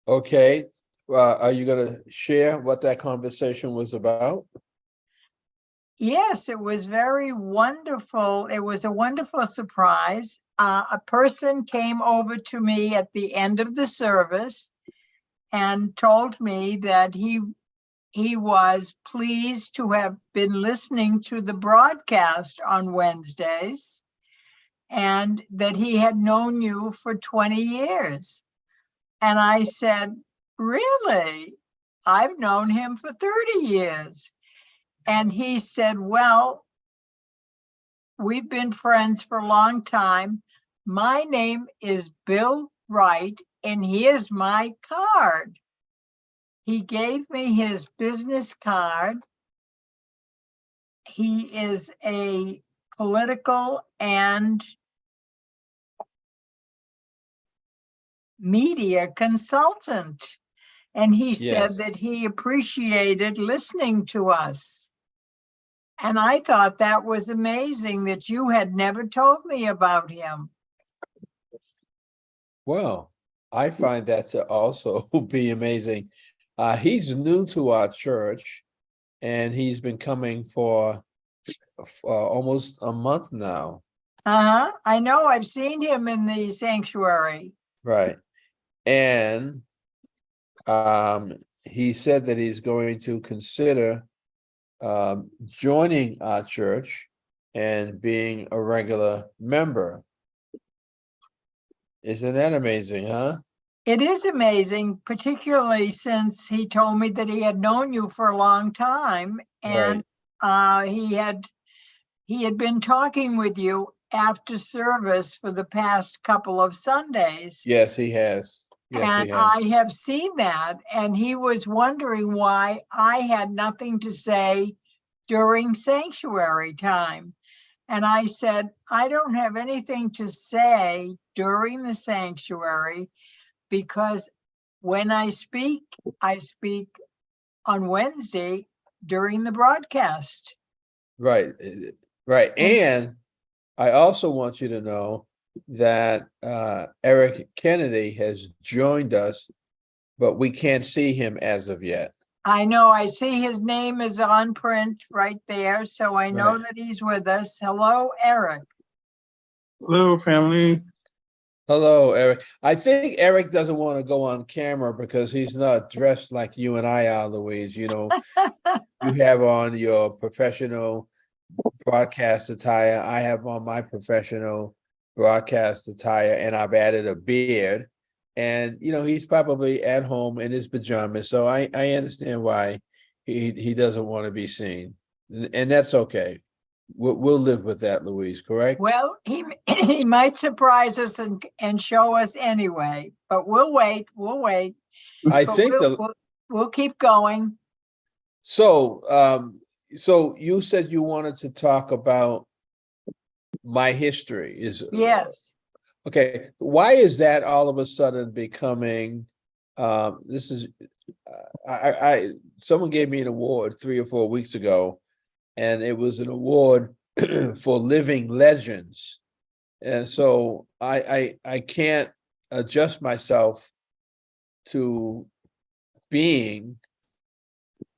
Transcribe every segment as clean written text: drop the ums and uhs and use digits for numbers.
Okay, are you going to share what that conversation was about? Yes, it was very wonderful. It was a wonderful surprise. A person came over to me at the end of the service and told me that he was pleased to have been listening to the broadcast on Wednesdays and that he had known you for 20 years. And I said, really? I've known him for 30 years. And he said, well, we've been friends for a long time. My name is Bill Wright, and here's my card. He gave me his business card. He is a political and media consultant. And he said Yes. that he appreciated listening to us. And I thought that was amazing that you had never told me about him. Well, I find that to also be amazing. He's new to our church, and he's been coming for almost a month now. I know, I've seen him in the sanctuary. Right. And he said that he's going to consider joining our church and being a regular member. Isn't that amazing, huh? It is amazing, particularly since he told me that he had known you for a long time, and he had been talking with you after service for the past couple of Sundays. Yes, he has. Yes, And he has. I have seen that, and he was wondering why I had nothing to say during sanctuary time. And I said, I don't have anything to say during the sanctuary because when I speak on Wednesday during the broadcast. Right, right. And I also want you to know that Eric Kennedy has joined us, but we can't see him as of yet. I know, I see his name is on print right there, so I know Right. that he's with us. Hello, Eric. Hello, family. Hello, Eric. I think Eric doesn't want to go on camera because he's not dressed like you and I are, Louise. You know, you have on your professional broadcast attire. I have on my professional broadcast attire, and I've added a beard. And you know, he's probably at home in his pajamas, so I understand why he doesn't want to be seen, and that's okay. We'll live with that, Louise. Correct? Well, he might surprise us and show us anyway, but we'll wait. I But think we'll keep going. so. So you said you wanted to talk about my history. Yes. Okay, why is that all of a sudden becoming, this is, someone gave me an award 3 or 4 weeks ago, and it was an award for living legends. And so I can't adjust myself to being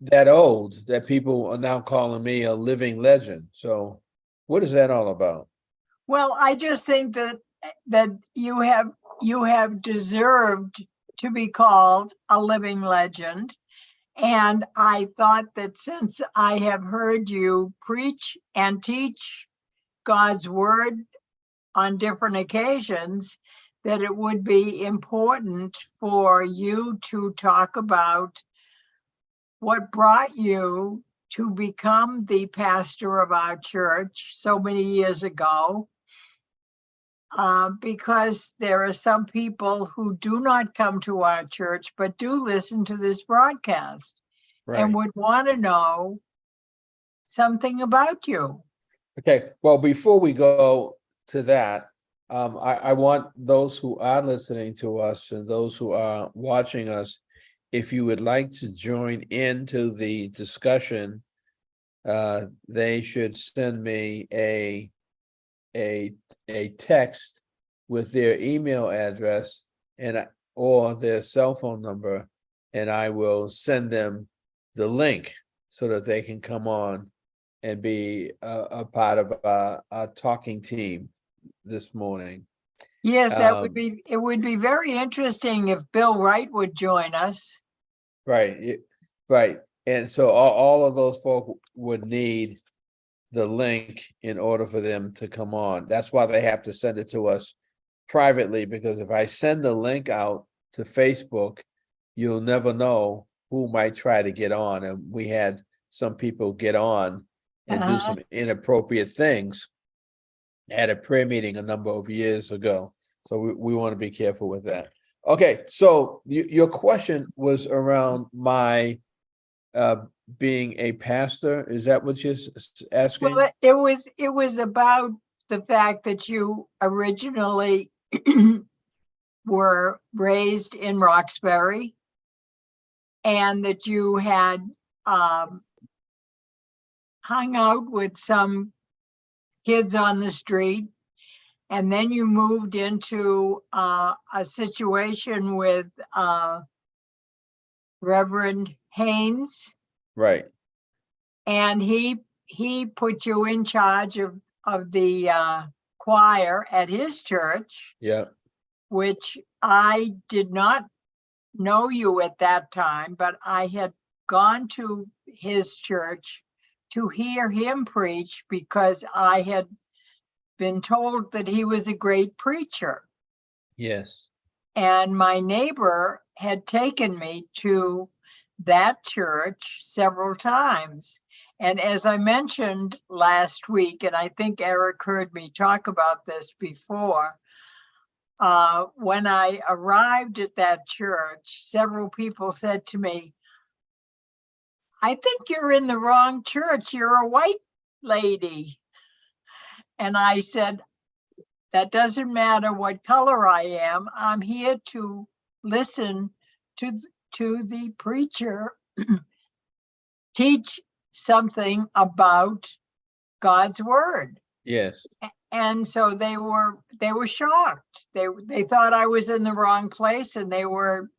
that old that people are now calling me a living legend. So what is that all about? Well, I just think that you have deserved to be called a living legend. And I thought that since I have heard you preach and teach God's word on different occasions, that it would be important for you to talk about what brought you to become the pastor of our church so many years ago. Because there are some people who do not come to our church, but do listen to this broadcast and would want to know something about you. Okay, well, before we go to that, I want those who are listening to us and those who are watching us, if you would like to join into the discussion, they should send me a text with their email address, and or their cell phone number, and I will send them the link so that they can come on and be a part of a talking team this morning. Yes, Um, it would be very interesting if Bill Wright would join us. Right, right. And so all of those folk would need the link in order for them to come on. That's why they have to send it to us privately, because if I send the link out to Facebook, you'll never know who might try to get on. And we had some people get on and do some inappropriate things at a prayer meeting a number of years ago. So we want to be careful with that. Okay, so your question was around my being a pastor. Is that what you're asking? Well, it was about the fact that you originally were raised in Roxbury and that you had hung out with some kids on the street, and then you moved into a situation with Reverend Haynes, Right. and he put you in charge of the choir at his church, Yeah. which I did not know you at that time, but I had gone to his church to hear him preach because I had been told that he was a great preacher. Yes. And my neighbor had taken me to that church several times. And as I mentioned last week, and I think Eric heard me talk about this before, when I arrived at that church, several people said to me, "I think you're in the wrong church. You're a white lady." And I said, "That doesn't matter what color I am. I'm here to listen to the preacher teach something about God's word." Yes. And so they were shocked. They thought I was in the wrong place, and they were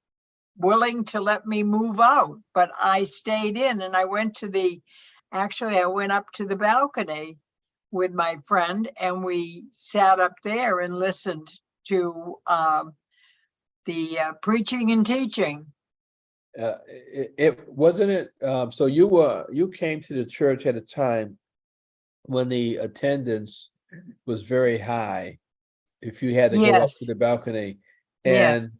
willing to let me move out, but I stayed in, and I went up to the balcony with my friend, and we sat up there and listened to the preaching and teaching. It wasn't it. So you came to the church at a time when the attendance was very high. If you had to go up to Yes, the balcony, yes, and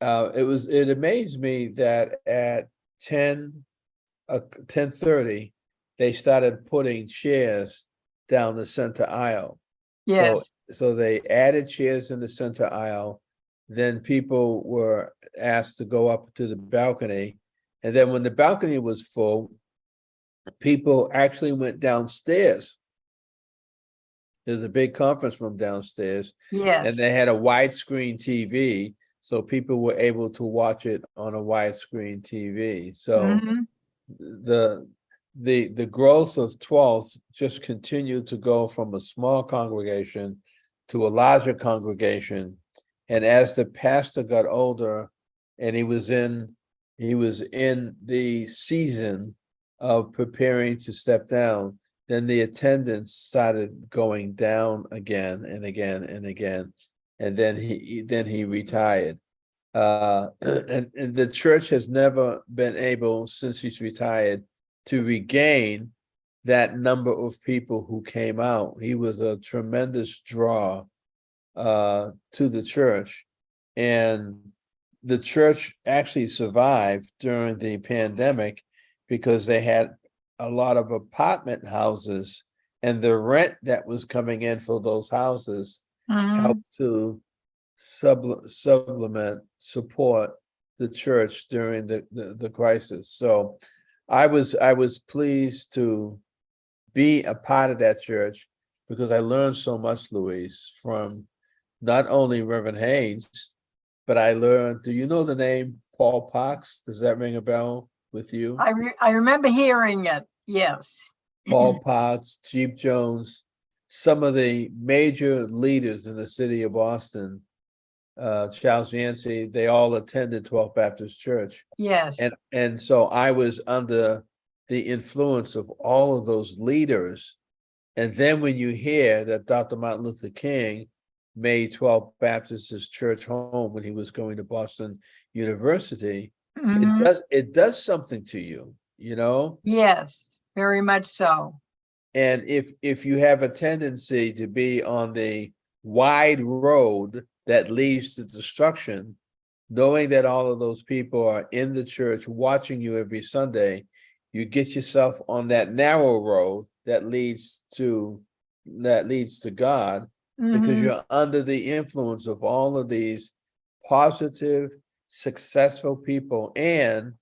it amazed me that at 10:30 they started putting chairs down the center aisle. yes, So they added chairs in the center aisle. Then people were asked to go up to the balcony. And then when the balcony was full, people actually went downstairs. There's a big conference room downstairs, and yes. they had a widescreen TV. So people were able to watch it on a widescreen TV. So Mhm. the growth of 12th just continued to go from a small congregation to a larger congregation. And as the pastor got older and he was in the season of preparing to step down, then the attendance started going down again and again and again. And then he retired. And the church has never been able, since he's retired, to regain that number of people who came out. He was a tremendous draw to the church, and the church actually survived during the pandemic because they had a lot of apartment houses, and the rent that was coming in for those houses Mhm. helped to support the church during the crisis. So I was pleased to be a part of that church because I learned so much, Louise, from not only Reverend Haynes, but I learned, do you know the name Paul Parks? Does that ring a bell with you? I remember hearing it. Yes. Paul Parks, Jeep Jones, some of the major leaders in the city of Boston Charles Yancey, they all attended 12th Baptist Church. Yes. And so I was under the influence of all of those leaders. And then when you hear that Dr. Martin Luther King made 12th Baptist his church home when he was going to Boston University, Mhm. it does something to you, you know? Yes, very much so. And if you have a tendency to be on the wide road that leads to destruction, knowing that all of those people are in the church watching you every Sunday, you get yourself on that narrow road that leads to God, because Mhm. you're under the influence of all of these positive, successful people. And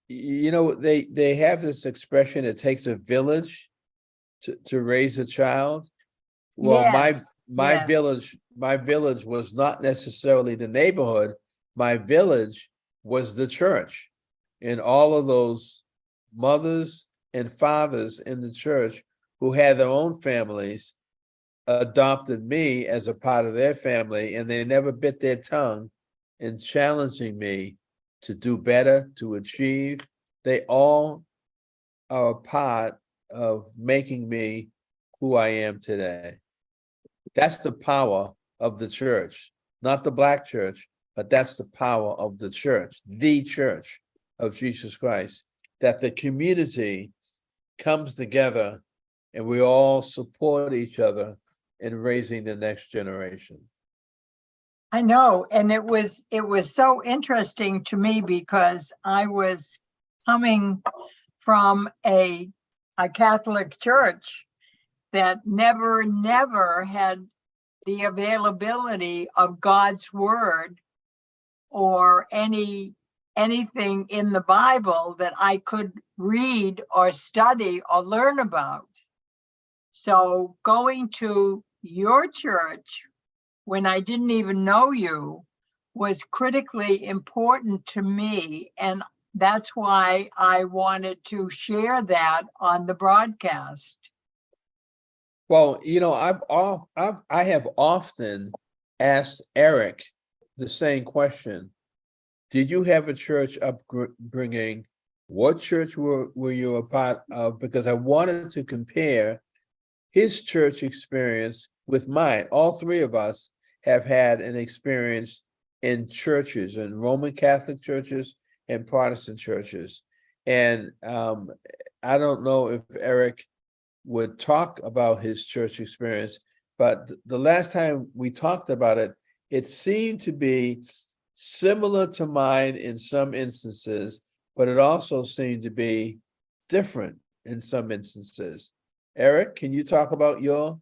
you know, they have this expression, it takes a village to raise a child. Well, Yes. my Yes. village was not necessarily the neighborhood. My village was the church, and all of those mothers and fathers in the church who had their own families adopted me as a part of their family, and they never bit their tongue in challenging me to do better, to achieve. They all are a part of making me who I am today. That's the power of the church, not the Black church, but that's the power of the church of Jesus Christ, that the community comes together and we all support each other in raising the next generation. I know, and it was so interesting to me because I was coming from a Catholic church that never had the availability of God's word or anything in the Bible that I could read or study or learn about. So going to your church when I didn't even know you was critically important to me. And that's why I wanted to share that on the broadcast. Well, you know, I have often asked Eric the same question. Did you have a church upbringing? What church were you a part of? Because I wanted to compare his church experience with mine. All three of us have had an experience in churches, in Roman Catholic churches and Protestant churches. And I don't know if Eric would talk about his church experience, but the last time we talked about it, it seemed to be similar to mine in some instances, but it also seemed to be different in some instances. Eric, can you talk about your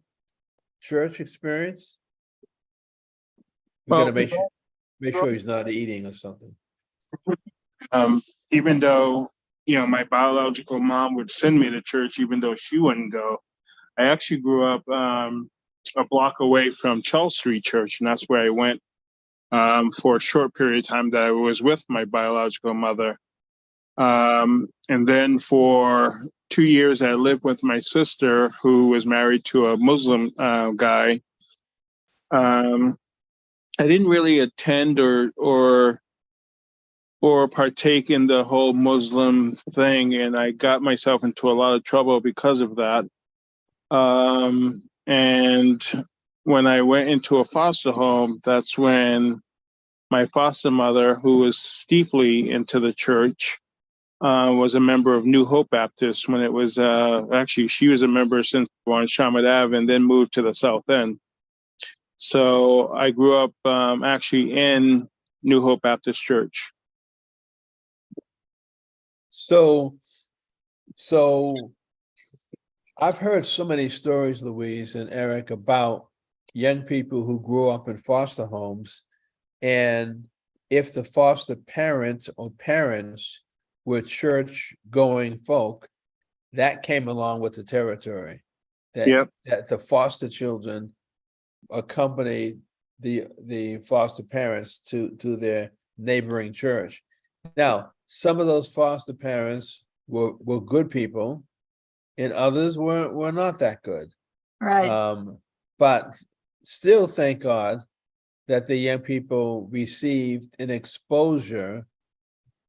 church experience? We're Well, gonna make sure he's not eating or something. even though, my biological mom would send me to church, even though she wouldn't go, I actually grew up a block away from Chell Street Church, and that's where I went for a short period of time that I was with my biological mother. And then for 2 years, I lived with my sister, who was married to a Muslim guy. I didn't really attend or partake in the whole Muslim thing, and I got myself into a lot of trouble because of that. And when I went into a foster home, that's when my foster mother, who was deeply into the church, was a member of New Hope Baptist when it was actually she was a member since on Shaman Ave and then moved to the South End. So I grew up actually in New Hope Baptist Church. So I've heard so many stories, Louise and Eric, about young people who grew up in foster homes, and if the foster parents or parents were church-going folk, that came along with the territory. Yep. That the foster children accompanied the foster parents to their neighboring church. Now, some of those foster parents were good people, and others were not that good. Right. But still, thank God that the young people received an exposure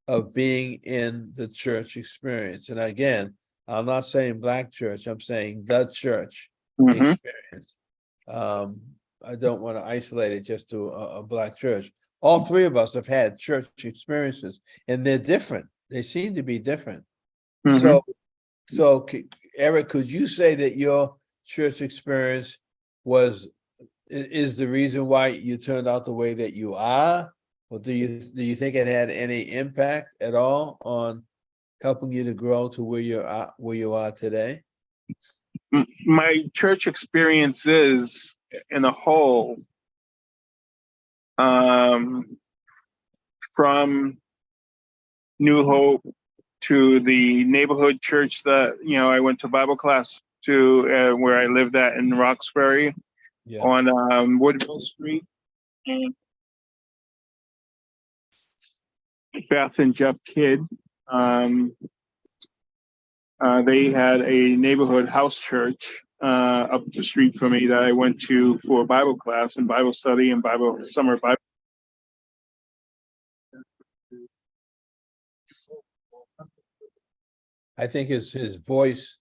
of being in the church experience. And again, I'm not saying black church, I'm saying the church Mhm. experience. I don't want to isolate it just to a black church. All three of us have had church experiences, and they're different. They seem to be different. Mhm. So, Eric, could you say that your church experience is the reason why you turned out the way that you are? Or do you think it had any impact at all on helping you to grow to where you are today? My church experiences in a whole, from New Hope to the neighborhood church that I went to Bible class to, where I lived at in Roxbury Yeah. on Woodville Street. Beth and Jeff Kidd, they had a neighborhood house church up the street from me that I went to for Bible class and Bible study and summer Bible. I think his voice,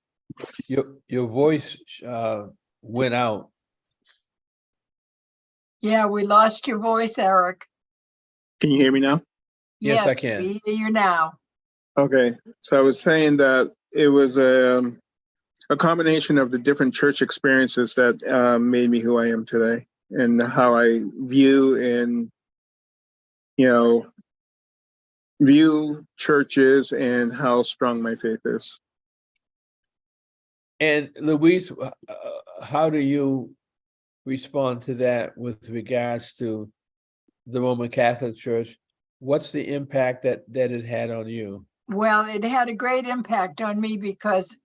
your voice went out. Yeah, we lost your voice, Eric. Can you hear me now? Yes, I Yes, can. we hear you now. Okay, so I was saying that it was a combination of the different church experiences that made me who I am today, and how I view churches and how strong my faith is. And Louise, how do you respond to that with regards to the Roman Catholic Church? What's the impact that it had on you? Well, it had a great impact on me because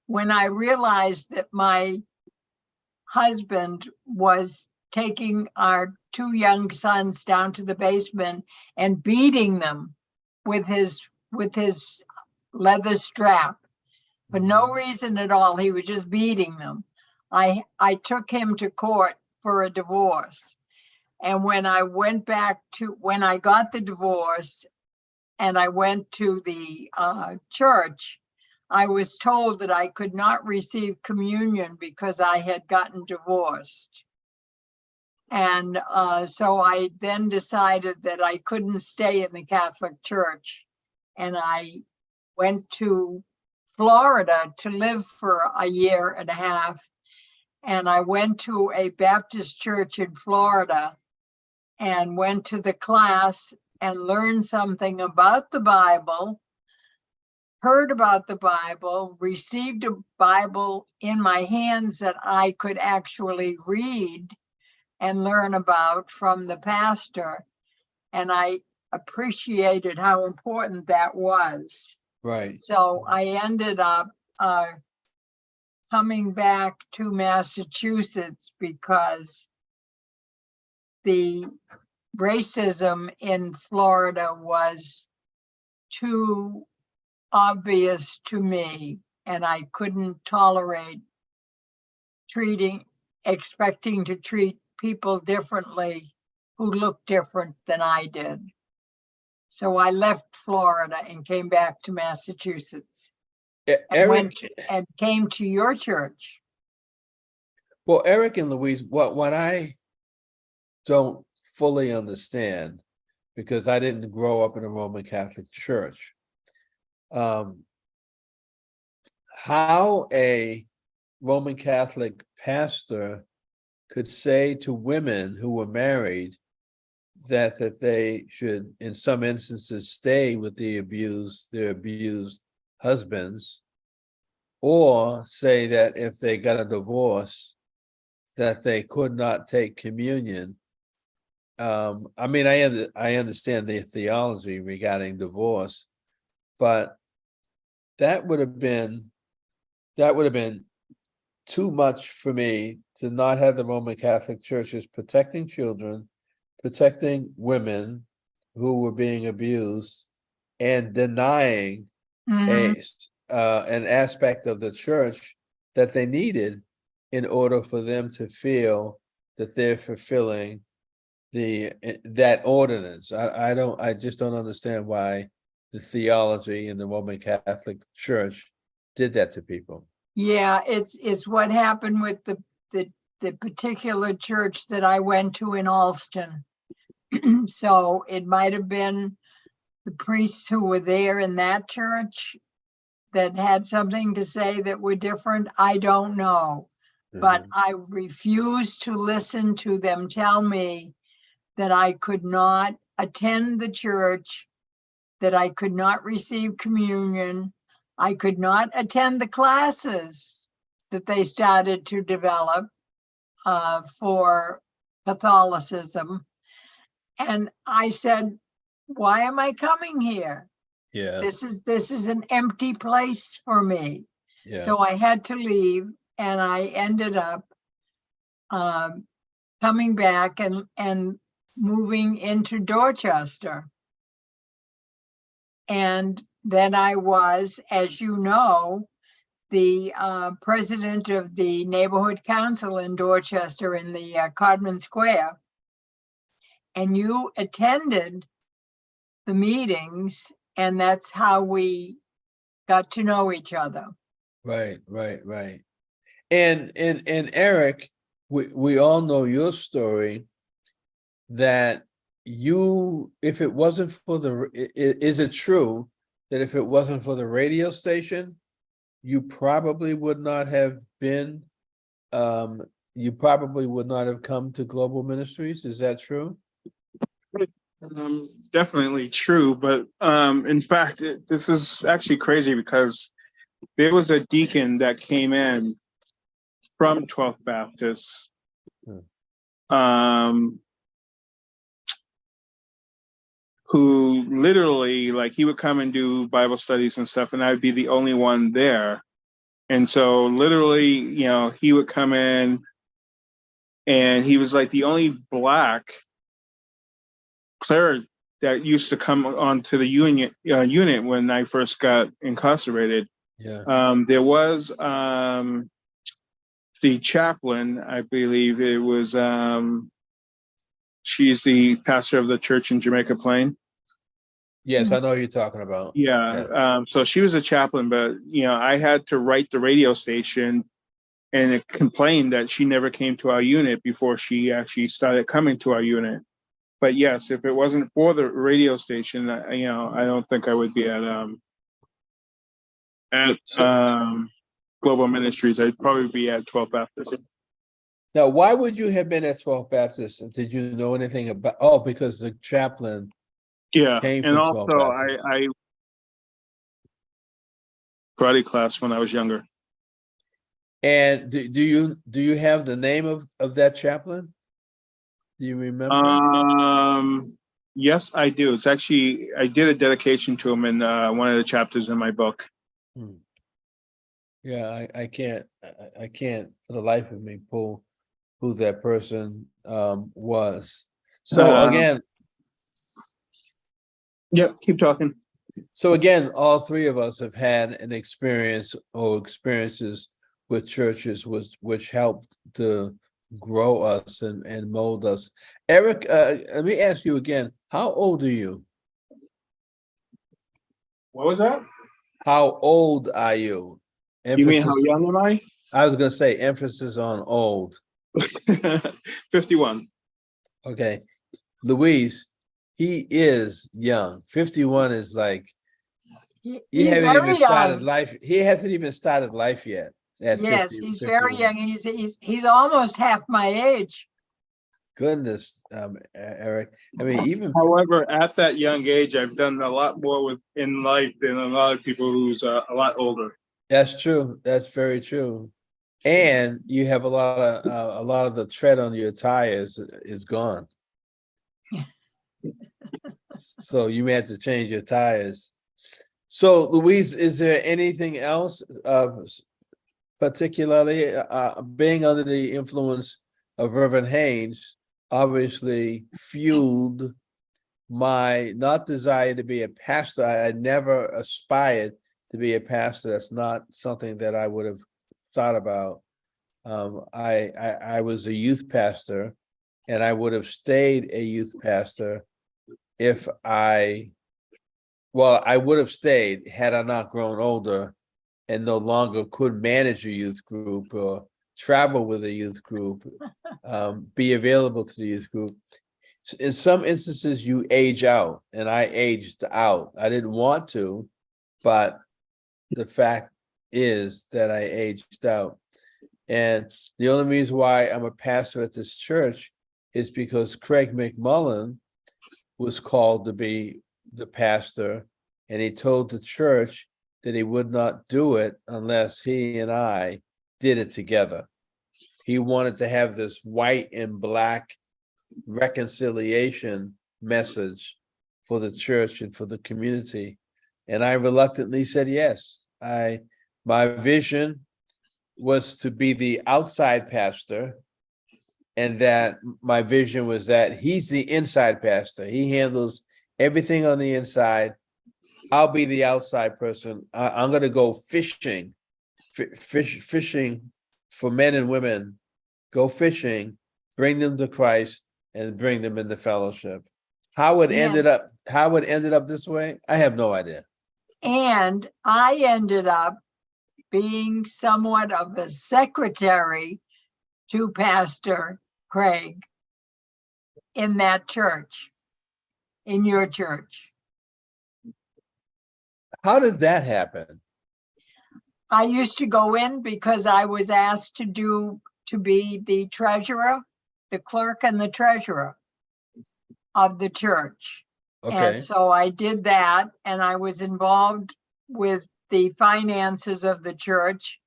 when I realized that my husband was taking our two young sons down to the basement and beating them with his leather strap for no reason at all, he was just beating them. I took him to court for a divorce. And when I got the divorce and I went to the church, I was told that I could not receive communion because I had gotten divorced. And so I then decided that I couldn't stay in the Catholic Church. And I went to Florida to live for a year and a half. And I went to a Baptist church in Florida and went to the class and learned something about the Bible, heard about the Bible, received a Bible in my hands that I could actually read and learn about from the pastor. And I appreciated how important that was. Right. So I ended up coming back to Massachusetts because the racism in Florida was too obvious to me, and I couldn't tolerate expecting to treat people differently who looked different than I did. So I left Florida and came back to Massachusetts and came to your church. Well, Eric and Louise, what I don't fully understand, because I didn't grow up in a Roman Catholic Church, how a Roman Catholic pastor could say to women who were married that they should, in some instances, stay with their abused husbands, or say that if they got a divorce, that they could not take communion. I mean, I understand the theology regarding divorce, but that would have been too much for me to not have the Roman Catholic churches protecting children, protecting women who were being abused, and denying an aspect of the church that they needed in order for them to feel that they're fulfilling that ordinance. I just don't understand why the theology in the Roman Catholic Church did that to people. Yeah, it's what happened with the particular church that I went to in Alston. So it might have been the priests who were there in that church that had something to say that were different. I don't know. But I refuse to listen to them tell me that I could not attend the church, that I could not receive communion, I could not attend the classes that they started to develop for Catholicism. And I said, why am I coming here? Yeah, This is an empty place for me. yeah. So I had to leave, and I ended up coming back and moving into Dorchester. And then I was, as you know, the president of the neighborhood council in Dorchester in the Codman Square. And you attended the meetings, and that's how we got to know each other. Right. And Eric, we all know your story, that you, if it wasn't for is it true that if it wasn't for the radio station, you probably would not have been, you probably would not have come to Global Ministries? Is that true? Definitely true, but in fact, this is actually crazy because there was a deacon that came in from 12th Baptist, who literally, like, he would come and do Bible studies and stuff, and I'd be the only one there. And so literally, you know, he would come in, and he was like the only Black cleric that used to come onto the unit when I first got incarcerated. Yeah. There was the chaplain, I believe it was, she's the pastor of the church in Jamaica Plain. Yes, I know who you're talking about. Yeah. So she was a chaplain, but you know, I had to write the radio station, and it complained that she never came to our unit before she actually started coming to our unit. But yes, if it wasn't for the radio station, you know, I don't think I would be at Global Ministries. I'd probably be at 12th Baptist. Now, why would you have been at 12th Baptist? Did you know anything about? Oh, because the chaplain. Yeah, Came and from also 12 Baptist. I karate class when I was younger. And do you have the name of that chaplain? Do you remember? Yes, I do. It's actually, I did a dedication to him in one of the chapters in my book. Yeah, I can't for the life of me pull who that person was. So again. Yep, keep talking. So again, all three of us have had an experience or experiences with churches which helped to grow us and mold us. Eric, let me ask you again, how old are you? What was that? How old are you? You mean how young am I? I was going to say emphasis on old. 51. Okay. Louise, he is young. 51 is like, he hasn't even started life. He hasn't even started life yet. Yes, he's very young. He's almost half my age. Goodness, Eric. I mean, even. However, at that young age, I've done a lot more in life than a lot of people who's a lot older. That's true. That's very true. And you have a lot of the tread on your tires is gone. So you may have to change your tires. So, Louise, is there anything else, particularly being under the influence of Reverend Haynes, obviously fueled my not desire to be a pastor. I never aspired to be a pastor. That's not something that I would have thought about. I was a youth pastor, and I would have stayed a youth pastor if I would have stayed had I not grown older and no longer could manage a youth group or travel with a youth group, be available to the youth group. In some instances, you age out, and I aged out. I didn't want to, but the fact is that I aged out. And the only reason why I'm a pastor at this church is because Craig McMullen was called to be the pastor, and he told the church that he would not do it unless he and I did it together. He wanted to have this white and black reconciliation message for the church and for the community. And I reluctantly said yes. My vision was to be the outside pastor, and that my vision was that he's the inside pastor. He handles everything on the inside. I'll be the outside person. I'm going to go fishing for men and women. Go fishing, bring them to Christ, and bring them into fellowship. How it ended up this way, I have no idea. And I ended up being somewhat of a secretary to Pastor Craig in that church, in your church. How did that happen? I used to go in because I was asked to be the treasurer, the clerk and the treasurer of the church. Okay. And so I did that, and I was involved with the finances of the church,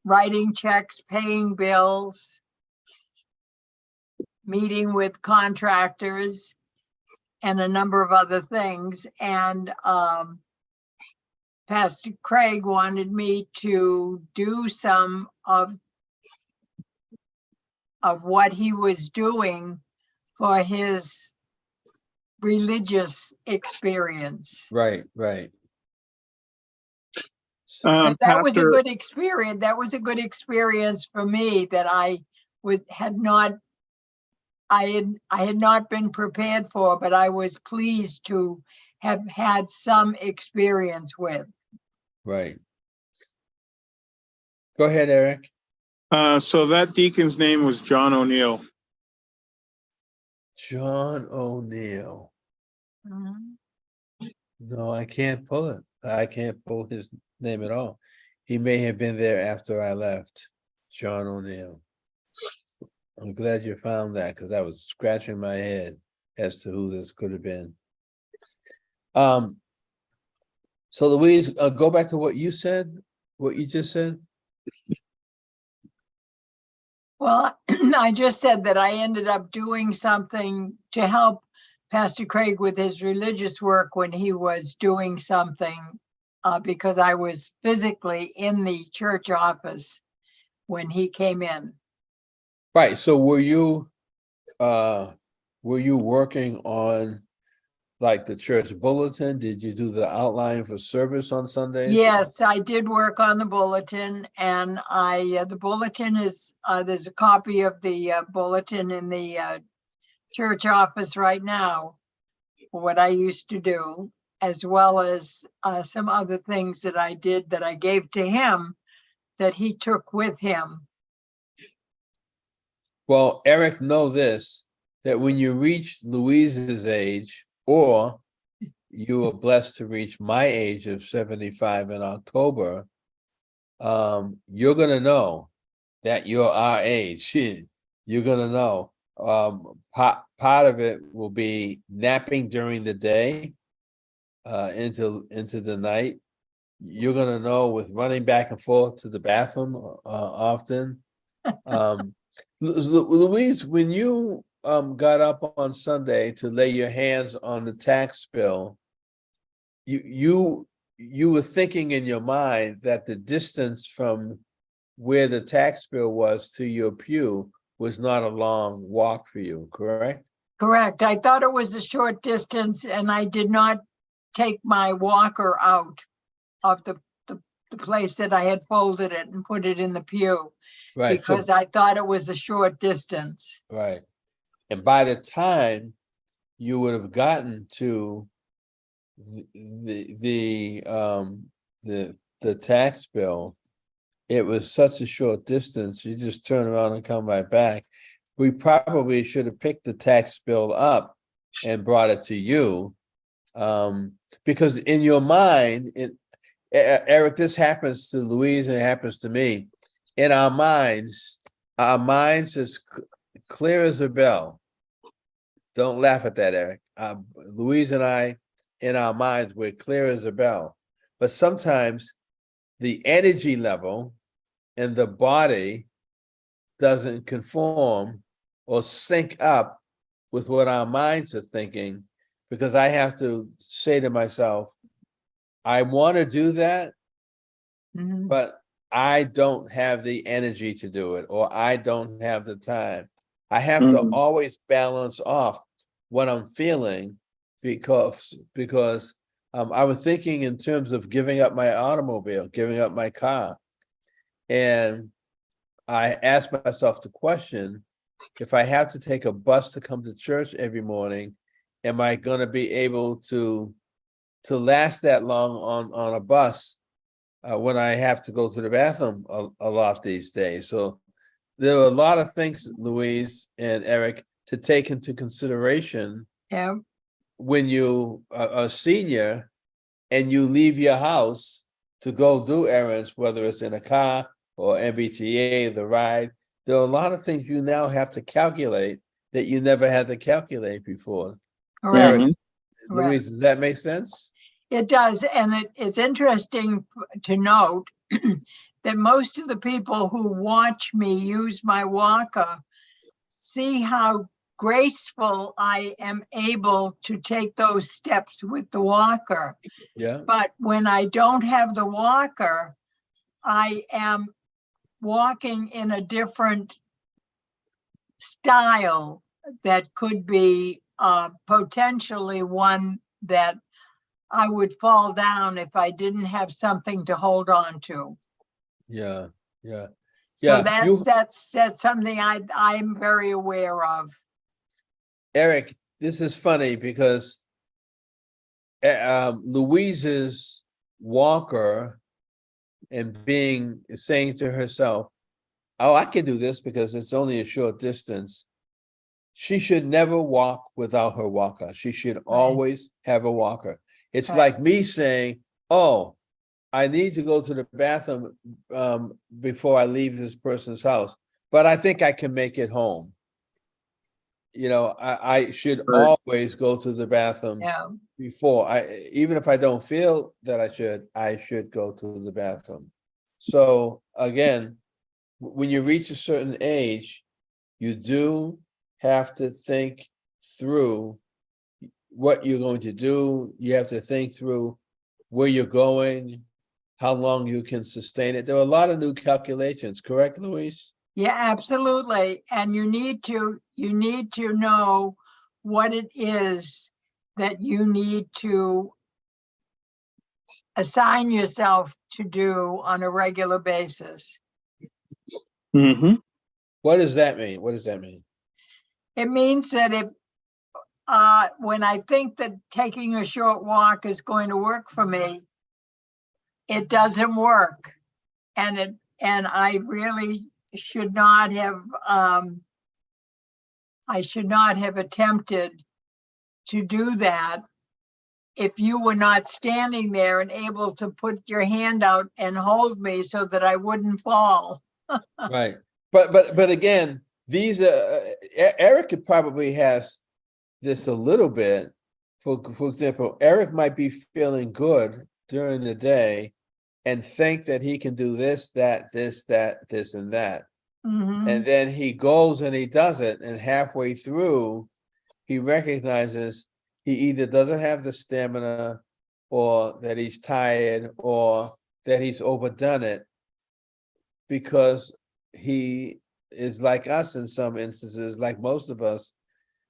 writing checks, paying bills, meeting with contractors, and a number of other things. And Pastor Craig wanted me to do some of what he was doing for his religious experience. Right. So that was a Pastor, good experience. That was a good experience for me, that I had not been prepared for, but I was pleased to have had some experience with. Right. Go ahead, Eric. so that deacon's name was John O'Neill. John O'Neill. Mhm. No, I can't pull it. I can't pull his name at all. He may have been there after I left. John O'Neill. I'm glad you found that, because I was scratching my head as to who this could have been. So Louise, go back to what you said, what you just said. Well, I just said that I ended up doing something to help Pastor Craig with his religious work when he was doing something, because I was physically in the church office when he came in. Right. So were you working on like the church bulletin? Did you do the outline for service on Sundays? Yes, I did work on the bulletin, and the bulletin is, there's a copy of the bulletin in the church office right now, what I used to do, as well as some other things that I did that I gave to him that he took with him. Well, Eric, know this, that when you reach Louise's age, or you are blessed to reach my age of 75 in October, you're going to know that you're our age. You're going to know. Part of it will be napping during the day into the night. You're going to know with running back and forth to the bathroom often. Louise, when you got up on Sunday to lay your hands on the tax bill, you were thinking in your mind that the distance from where the tax bill was to your pew was not a long walk for you, correct? Correct. I thought it was a short distance, and I did not take my walker out of the the place that I had folded it and put it in the pew Right. So, because I thought it was a short distance. right. And by the time you would have gotten to the tax bill, it was such a short distance, you just turn around and come right back. We probably should have picked the tax bill up and brought it to you. Because in your mind, Eric, this happens to Louise and it happens to me. In our minds is clear as a bell. Don't laugh at that, Eric. Louise and I, in our minds, we're clear as a bell. But sometimes the energy level and the body doesn't conform or sync up with what our minds are thinking, because I have to say to myself, I want to do that, Mhm. but I don't have the energy to do it, or I don't have the time. I have to Mhm. always balance off what I'm feeling because I was thinking in terms of giving up my automobile, giving up my car. And I asked myself the question, if I have to take a bus to come to church every morning, am I going to be able to last that long on a bus when I have to go to the bathroom a lot these days? So there are a lot of things, Louise and Eric, to take into consideration Yeah, when you are a senior and you leave your house to go do errands, whether it's in a car or MBTA, the ride. There are a lot of things you now have to calculate that you never had to calculate before. correct, Mhm. correct. Louise, does that make sense? It does, and it's interesting to note that most of the people who watch me use my walker see how graceful I am able to take those steps with the walker. Yeah. But when I don't have the walker, I am walking in a different style that could be potentially one that I would fall down if I didn't have something to hold on to. Yeah. Yeah. So Yeah. that's something I'm very aware of. Eric, this is funny because Louise's walker and saying to herself, oh, I can do this because it's only a short distance. She should never walk without her walker. She should always have a walker. It's Right. like me saying, oh, I need to go to the bathroom before I leave this person's house, but I think I can make it home. You know, I should Right. always go to the bathroom Yeah, before even if I don't feel that I should go to the bathroom. So again, when you reach a certain age, you do have to think through what you're going to do. You have to think through where you're going, how long you can sustain it. There are a lot of new calculations, correct, Louise? yeah, absolutely. And you need to know what it is that you need to assign yourself to do on a regular basis. Mhm. What does that mean? What does that mean? It means that when I think that taking a short walk is going to work for me, it doesn't work. And I really should not have, I should not have attempted to do that if you were not standing there and able to put your hand out and hold me so that I wouldn't fall. Right. But again, these Eric probably has this a little bit. For example, Eric might be feeling good during the day and think that he can do this, that, this, and that. Mhm. And then he goes and he does it, and halfway through, he recognizes he either doesn't have the stamina, or that he's tired, or that he's overdone it, because he is like us in some instances, like most of us.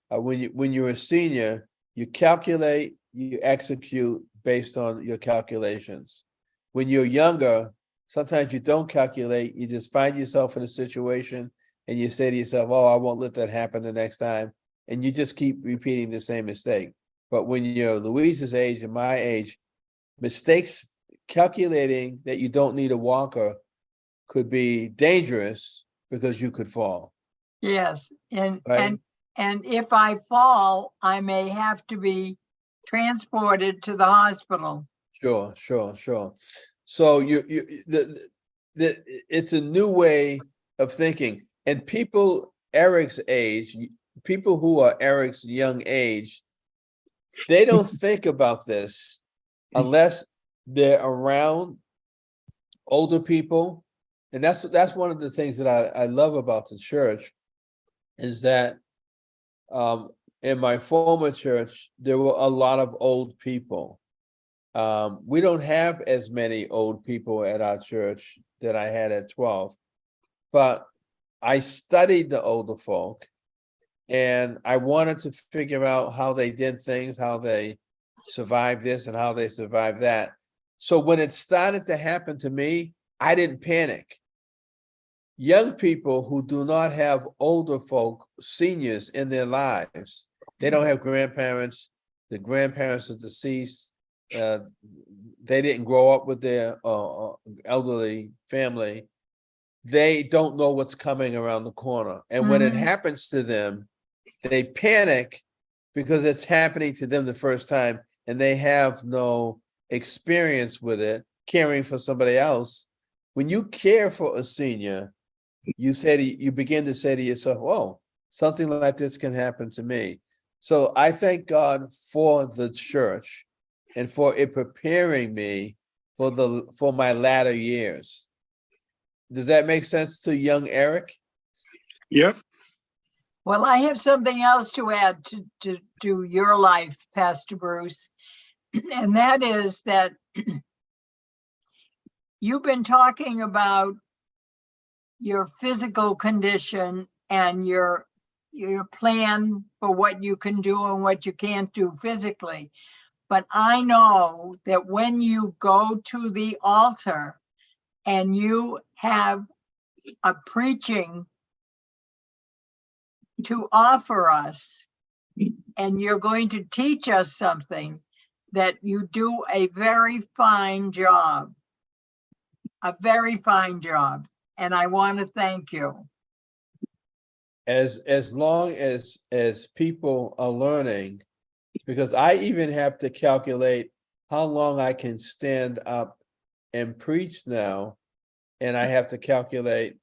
When you're a senior, you calculate, you execute based on your calculations. When you're younger, sometimes you don't calculate, you just find yourself in a situation and you say to yourself, oh, I won't let that happen the next time. And you just keep repeating the same mistake. But when you're Louise's age and my age, mistakes calculating that you don't need a walker could be dangerous because you could fall. Yes, Right. and if I fall, I may have to be transported to the hospital. Sure. So it's a new way of thinking. And people Eric's age, people who are Eric's young age, they don't think about this unless they're around older people. And that's one of the things that I love about the church is that in my former church, there were a lot of old people. We don't have as many old people at our church that I had at 12, but I studied the older folk and I wanted to figure out how they did things, how they survived this and how they survived that. So when it started to happen to me, I didn't panic. Young people who do not have older folk, seniors in their lives, they don't have grandparents, the grandparents are deceased, they didn't grow up with their elderly family, they don't know what's coming around the corner. And when it happens to them, they panic because it's happening to them the first time and they have no experience with it, caring for somebody else. When you care for a senior, you begin to say to yourself, oh, something like this can happen to me. So I thank God for the church and for it preparing me for my latter years. Does that make sense to young Eric? Yep. Well, I have something else to add to your life, Pastor Bruce, and that is that you've been talking about your physical condition and your plan for what you can do and what you can't do physically. But I know that when you go to the altar and you have a preaching to offer us, and you're going to teach us something, that you do a very fine job, and I want to thank you. As long as people are learning, because I even have to calculate how long I can stand up and preach now, and I have to calculate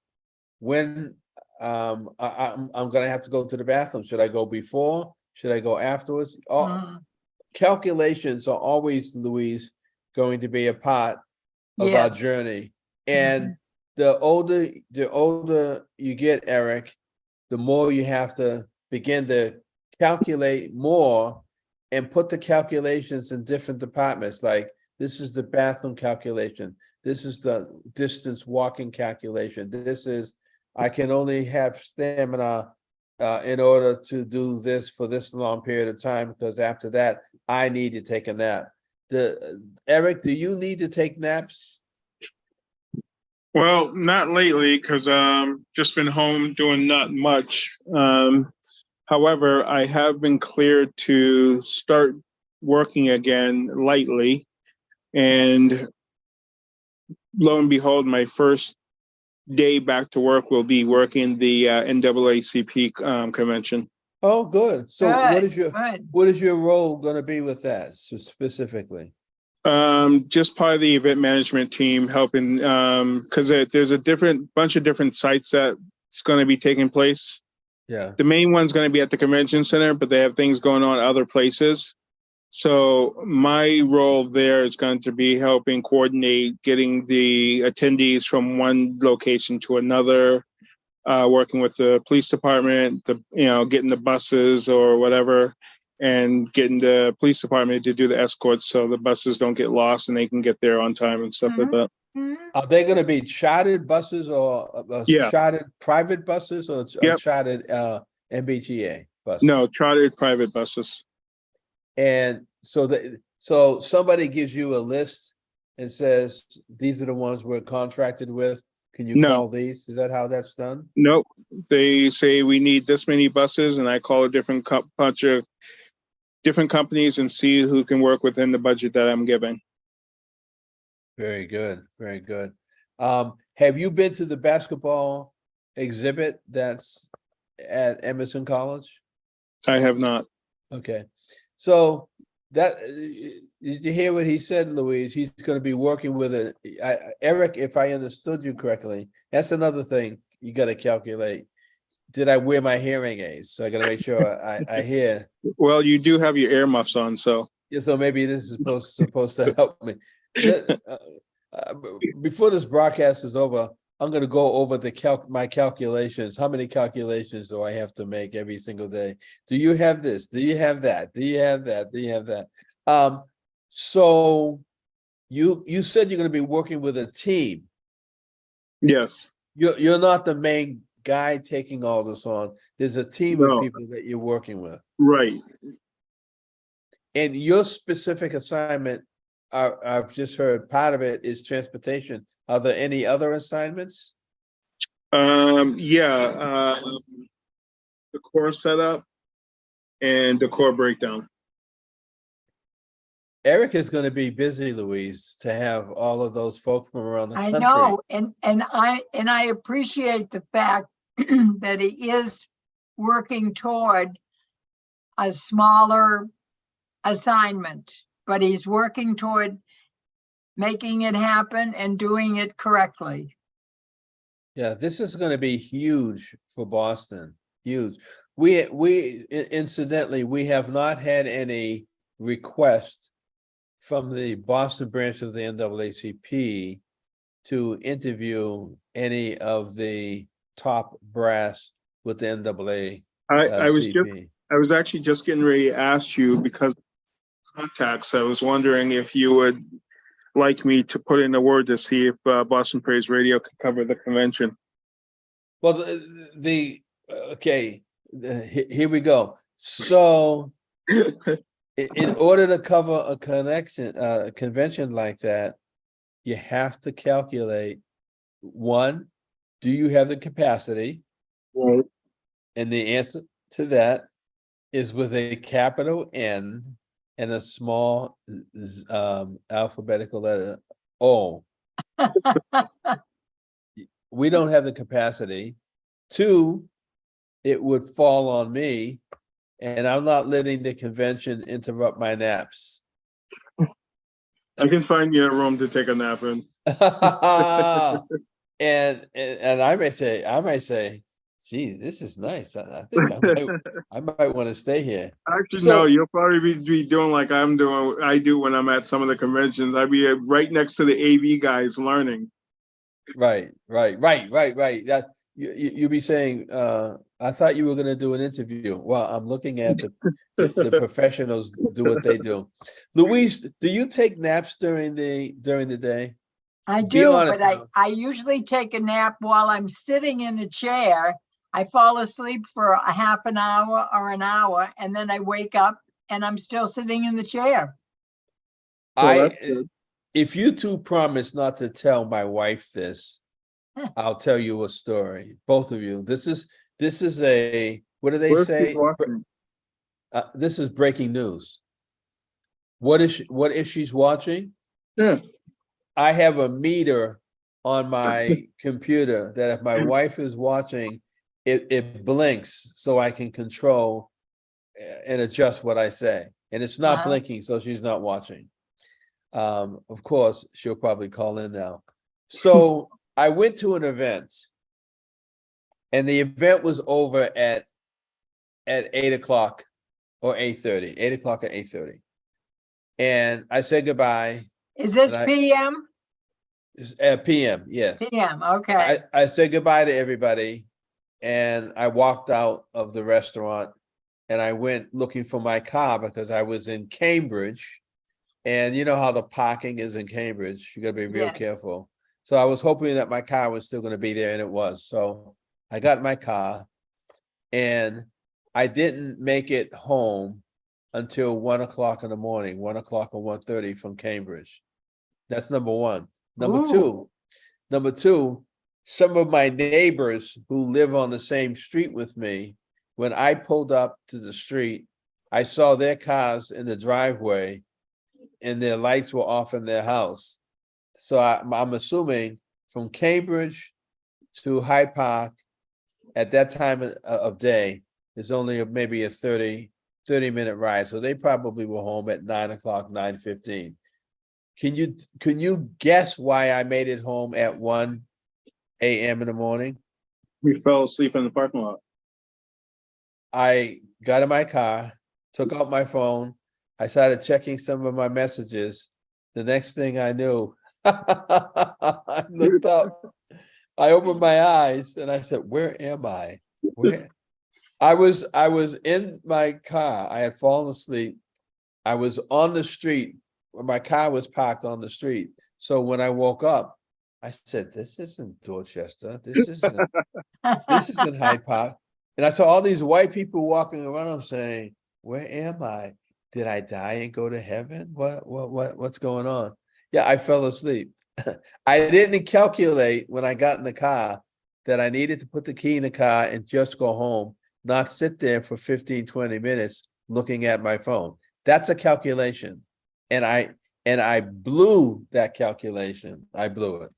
when I'm going to have to go to the bathroom. Should I go before? Should I go afterwards? Calculations are always, Louise, going to be a part of our journey. And the older you get, Eric, the more you have to begin to calculate more and put the calculations in different departments. Like this is the bathroom calculation. This is the distance walking calculation. This is, I can only have stamina in order to do this for this long period of time, because after that, I need to take a nap. Eric, do you need to take naps? Well, not lately, because just been home doing not much. However, I have been cleared to start working again lightly, and lo and behold, my first day back to work will be working the NAACP convention. Oh, good. So Good. what is your role going to be with that specifically? Just part of the event management team, helping because there's a bunch of different sites that's going to be taking place. Yeah. The main one's going to be at the convention center, but they have things going on other places. So my role there is going to be helping coordinate getting the attendees from one location to another, working with the police department, getting the buses or whatever, and getting the police department to do the escorts so the buses don't get lost and they can get there on time and stuff like that. Are they going to be chartered buses or chartered private buses or chartered MBTA buses? No, chartered private buses. And so somebody gives you a list and says, these are the ones we're contracted with? Can you No. call these? Is that how that's done? Nope. They say we need this many buses, and I call a different bunch of different companies and see who can work within the budget that I'm giving. Very good, very good. Have you been to the basketball exhibit that's at Emerson College? I have not. Okay, so that, did you hear what he said, Louise? He's gonna be working with Eric, if I understood you correctly, that's another thing you gotta calculate. Did I wear my hearing aids? So I gotta make sure I hear. Well, you do have your earmuffs on, so. Yeah, so maybe this is supposed to help me. Before this broadcast is over, I'm gonna go over my calculations. How many calculations do I have to make every single day? Do you have this? Do you have that? Do you have that? Do you have that? So you said you're gonna be working with a team. Yes. You're not the main guy taking all this on. There's a team No. of people that you're working with. Right. And your specific assignment, I've just heard part of it is transportation. Are there any other assignments? Yeah. The core setup and the core breakdown. Eric is going to be busy, Louise, to have all of those folks from around the I country. know, and I appreciate the fact that he is working toward a smaller assignment, but he's working toward making it happen and doing it correctly. Yeah, this is going to be huge for Boston. Huge. We incidentally, we have not had any request from the Boston branch of the NAACP to interview any of the top brass with the NAACP. I was actually just getting ready to ask you, because of contacts, I was wondering if you would like me to put in a word to see if Boston Praise Radio could cover the convention. Well, here we go. So in order to cover a convention like that, you have to calculate, one, do you have the capacity? Right. And the answer to that is with a capital N and a small alphabetical letter O. We don't have the capacity. Two, it would fall on me, and I'm not letting the convention interrupt my naps. I can find you a room to take a nap in. And I might say, gee, this is nice. I think I might want to stay here. Actually, So- no, you'll probably be doing like I do when I'm at some of the conventions. I'd be right next to the AV guys learning. Right. That you'll be saying, I thought you were going to do an interview. Well, I'm looking at the professionals do what they do. Louise, do you take naps during the day? I Be do, honest but now. I usually take a nap while I'm sitting in a chair. I fall asleep for a half an hour or an hour, and then I wake up and I'm still sitting in the chair. Well, that's good. If you two promise not to tell my wife this, I'll tell you a story. Both of you. This is a, what do they Where's say? Steve watching? This is breaking news. What if she's watching? Yeah. I have a meter on my computer that if my wife is watching, it blinks so I can control and adjust what I say. And it's not blinking, so she's not watching. Of course, she'll probably call in now. So I went to an event, and the event was over at 8:00 or 8:30, 8:00 or 8:30. And I said goodbye. Is this And PM? At PM, yes. PM, okay. I said goodbye to everybody, and I walked out of the restaurant, and I went looking for my car because I was in Cambridge, and you know how the parking is in Cambridge. You got to be real Yes. careful. So I was hoping that my car was still going to be there, and it was. So I got my car, and I didn't make it home until 1:00 in the morning, 1:00 or 1:30 from Cambridge. That's number one. Ooh. Number two, some of my neighbors who live on the same street with me, when I pulled up to the street, I saw their cars in the driveway and their lights were off in their house. So I'm assuming from Cambridge to Hyde Park at that time of day is only maybe a 30-minute ride. So they probably were home at 9 o'clock, 9:15. Can you guess why I made it home at 1 a.m. in the morning? We fell asleep in the parking lot. I got in my car, took out my phone. I started checking some of my messages. The next thing I knew, I looked up, I opened my eyes and I said, where am I? Where? I was in my car. I had fallen asleep. I was on the street. My car was parked on the street. So when I woke up, I said, this isn't Dorchester. This isn't Hyde Park. And I saw all these white people walking around. I'm saying, where am I? Did I die and go to heaven? What's going on? Yeah, I fell asleep. I didn't calculate when I got in the car that I needed to put the key in the car and just go home, not sit there for 15, 20 minutes looking at my phone. That's a calculation. And I blew that calculation. I blew it.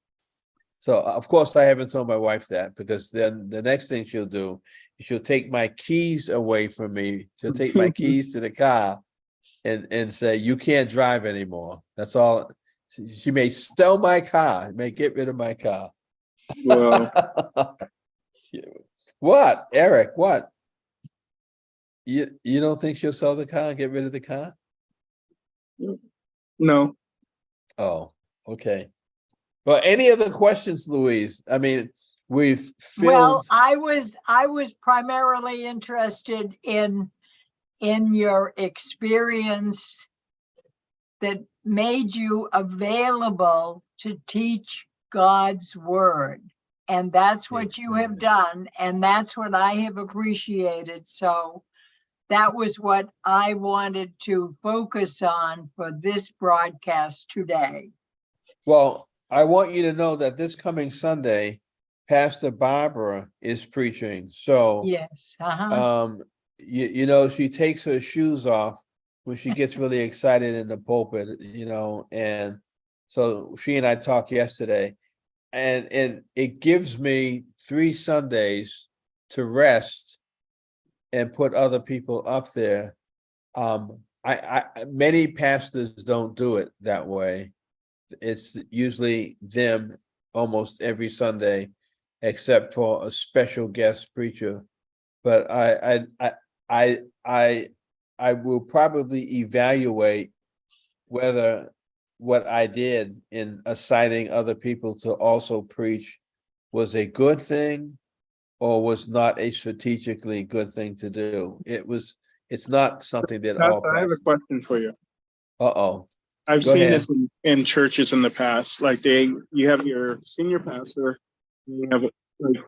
So of course I haven't told my wife that, because then the next thing she'll do is she'll take my keys away from me. She'll take my keys to the car and say, you can't drive anymore. That's all. She may sell my car, may get rid of my car. Well, What, Eric? What? You don't think she'll sell the car and get rid of the car? no. Oh, okay. Well, any other questions, Louise? I mean, we've Well, filled. I was primarily interested in your experience that made you available to teach God's word. And that's what you have done. And that's what I have appreciated. So that was what I wanted to focus on for this broadcast today. Well, I want you to know that this coming Sunday, Pastor Barbara is preaching. So, Yes. you know, she takes her shoes off when she gets really excited in the pulpit, and so she and I talked yesterday, and it gives me 3 Sundays to rest and put other people up there. I many pastors don't do it that way. It's usually them almost every Sunday, except for a special guest preacher. But I will probably evaluate whether what I did in assigning other people to also preach was a good thing or was not a strategically good thing to do. It's not something that all I have a pastors. question for you. Uh-oh. I've Go seen ahead. this in churches in the past. Like you have your senior pastor, and you have like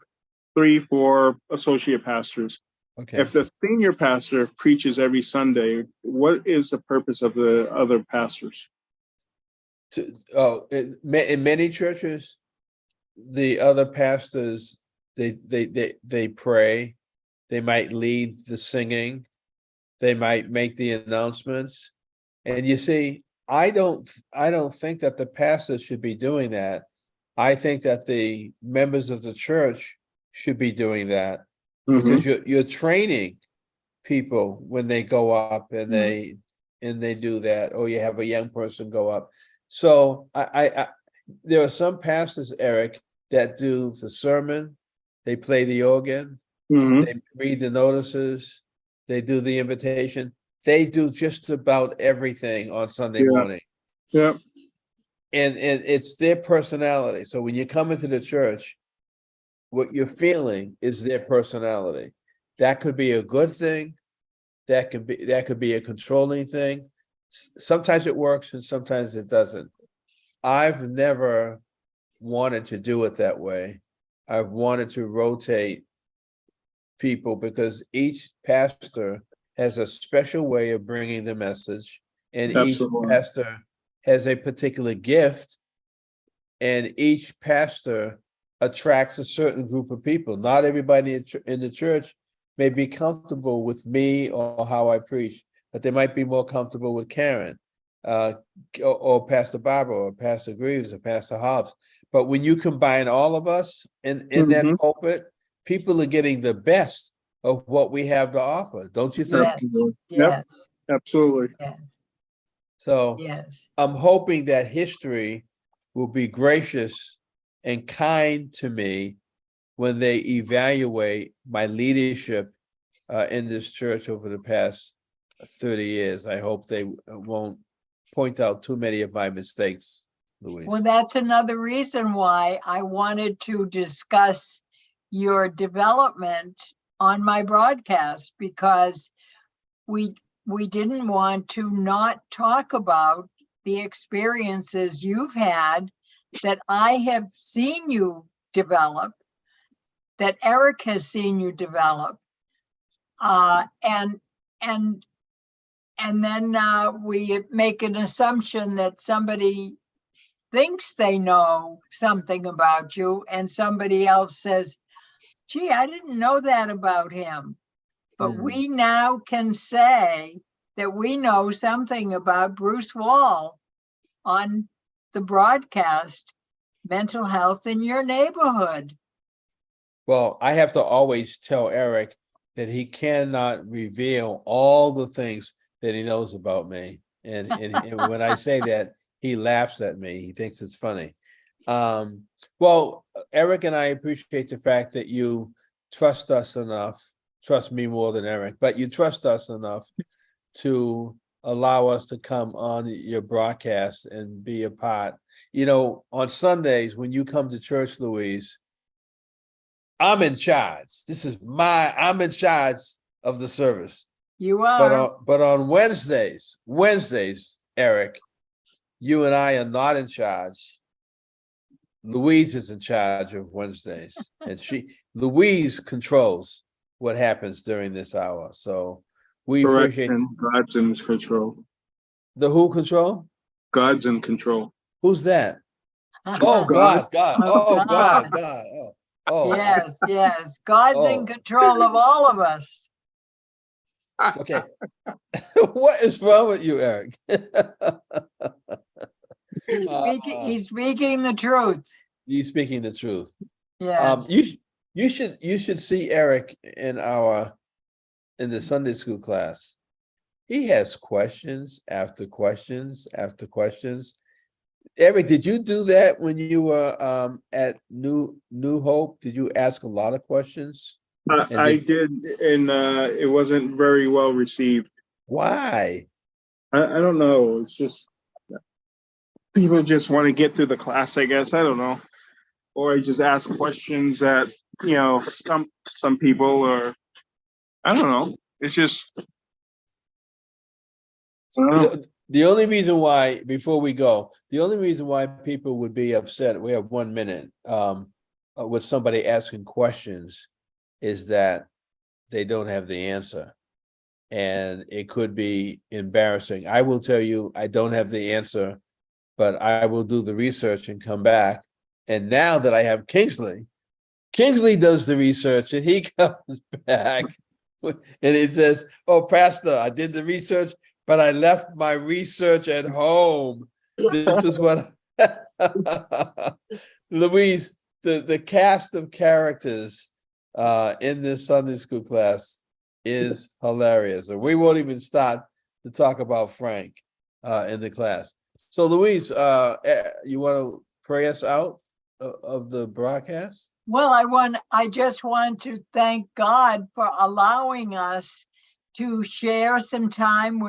3, 4 associate pastors. Okay. If the senior pastor preaches every Sunday, what is the purpose of the other pastors? In many churches, the other pastors, they pray, they might lead the singing, they might make the announcements. And you see, I don't think that the pastors should be doing that. I think that the members of the church should be doing that, because you're training people when they go up and they do that, or you have a young person go up. So I there are some pastors, Eric, that do the sermon, they play the organ, they read the notices, they do the invitation, they do just about everything on Sunday morning. Yeah. And it's their personality. So when you come into the church, what you're feeling is their personality. That could be a good thing. That could be a controlling thing. Sometimes it works and sometimes it doesn't. I've never wanted to do it that way. I've wanted to rotate people because each pastor has a special way of bringing the message, and That's each the one. pastor has a particular gift, and each pastor attracts a certain group of people. Not everybody in the church may be comfortable with me or how I preach, but they might be more comfortable with Karen, or Pastor Barbara, or Pastor Greaves, or Pastor Hobbs. But when you combine all of us in that pulpit, people are getting the best of what we have to offer. Don't you think? Yes, yes, Absolutely. yes, So yes. I'm hoping that history will be gracious and kind to me when they evaluate my leadership in this church over the past 30 years. I hope they won't point out too many of my mistakes, Louise. Well, that's another reason why I wanted to discuss your development on my broadcast, because we didn't want to not talk about the experiences you've had that I have seen you develop, that Eric has seen you develop, and then we make an assumption that somebody thinks they know something about you, and somebody else says, gee, I didn't know that about him. But we now can say that we know something about Bruce Wall on the broadcast, Mental Health in Your Neighborhood. Well, I have to always tell Eric that he cannot reveal all the things that he knows about me. And when I say that, he laughs at me. He thinks it's funny. Well, Eric and I appreciate the fact that you trust us enough, trust me more than Eric, but you trust us enough to allow us to come on your broadcast and be a part. You know, on Sundays, when you come to church, Louise, I'm in charge. I'm in charge of the service. You are. But on Wednesdays, Eric, you and I are not in charge. Louise is in charge of Wednesdays, and Louise controls what happens during this hour. So we appreciate God's in control. the who control? God's in control. Who's that? Oh, God. Oh, God. Oh. Yes. God's in control of all of us. Okay. What is wrong with you, Eric? He's speaking the truth. He's speaking the truth. Yes. You should see Eric in the Sunday school class. He has questions after questions after questions. Eric, did you do that when you were at New Hope? Did you ask a lot of questions? I did, and it wasn't very well received. Why? I don't know. It's just people just want to get through the class, I guess. I don't know. Or I just ask questions that, stump some people, or I don't know. It's just the only reason why, before we go, the only reason why people would be upset, we have 1 minute, with somebody asking questions, is that they don't have the answer. And it could be embarrassing. I will tell you, I don't have the answer, but I will do the research and come back. And now that I have Kingsley does the research, and he comes back and he says, oh, Pastor, I did the research, but I left my research at home. This is what Louise, the cast of characters in this Sunday school class is hilarious. And we won't even start to talk about Frank in the class. So Louise, you want to pray us out of the broadcast? Well, I just want to thank God for allowing us to share some time with